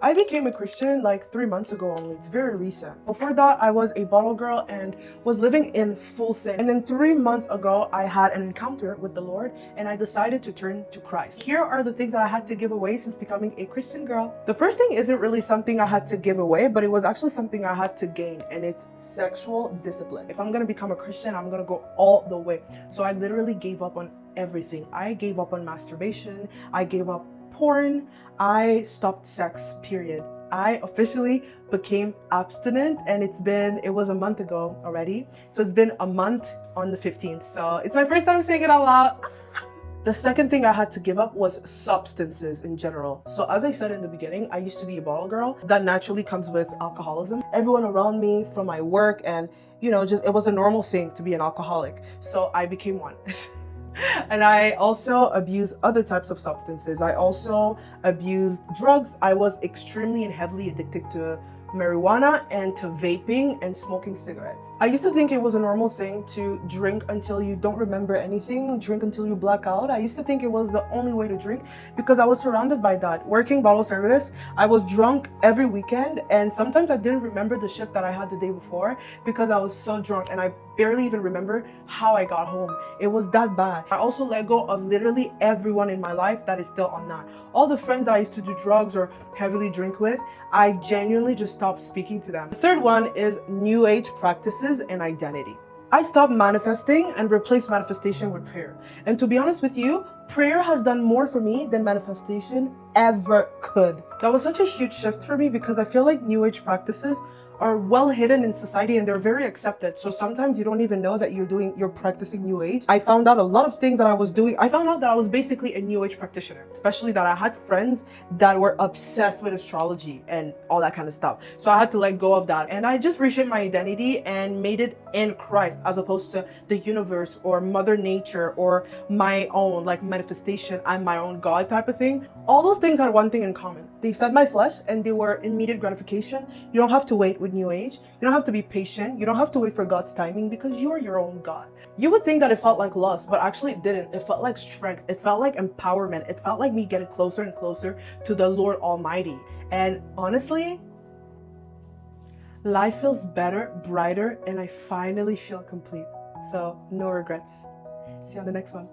I became a Christian like 3 months ago only. It's very recent. Before that, I was a bottle girl and was living in full sin. And then 3 months ago, I had an encounter with the Lord and I decided to turn to Christ. Here are the things that I had to give away since becoming a Christian girl. The first thing isn't really something I had to give away, but it was actually something I had to gain, and it's sexual discipline. If I'm gonna become a Christian, I'm gonna go all the way. So I literally gave up on everything. I gave up on masturbation. I gave up porn. I stopped sex, period. I officially became abstinent, and it was a month ago already. So it's been a month on the 15th. So it's my first time saying it out loud. The second thing I had to give up was substances in general. So as I said in the beginning, I used to be a bottle girl. That naturally comes with alcoholism. Everyone around me from my work and, just it was a normal thing to be an alcoholic. So I became one. And I also abused other types of substances. I also abused drugs. I was extremely and heavily addicted to marijuana and to vaping and smoking cigarettes. I used to think it was a normal thing to drink until you don't remember anything, drink until you black out. I used to think it was the only way to drink because I was surrounded by that. Working bottle service, I was drunk every weekend, and sometimes I didn't remember the shift that I had the day before because I was so drunk and I barely even remember how I got home. It was that bad. I also let go of literally everyone in my life that is still on that. All the friends that I used to do drugs or heavily drink with, I genuinely just stopped speaking to them. The third one is New Age practices and identity. I stopped manifesting and replaced manifestation with prayer. And to be honest with you, prayer has done more for me than manifestation ever could. That was such a huge shift for me because I feel like New Age practices are well hidden in society and they're very accepted. So sometimes you don't even know that you're practicing New Age. I found out a lot of things that I was doing. I found out that I was basically a New Age practitioner, especially that I had friends that were obsessed with astrology and all that kind of stuff. So I had to let go of that. And I just reshaped my identity and made it in Christ as opposed to the universe or Mother Nature or my own like manifestation. I'm my own God type of thing. All those things had one thing in common. They fed my flesh and they were immediate gratification. You don't have to wait with New Age. You don't have to be patient. You don't have to wait for God's timing because you're your own God. You would think that it felt like lust, but actually it didn't. It felt like strength. It felt like empowerment. It felt like me getting closer and closer to the Lord Almighty. And honestly, life feels better, brighter, and I finally feel complete. So no regrets. See you on the next one.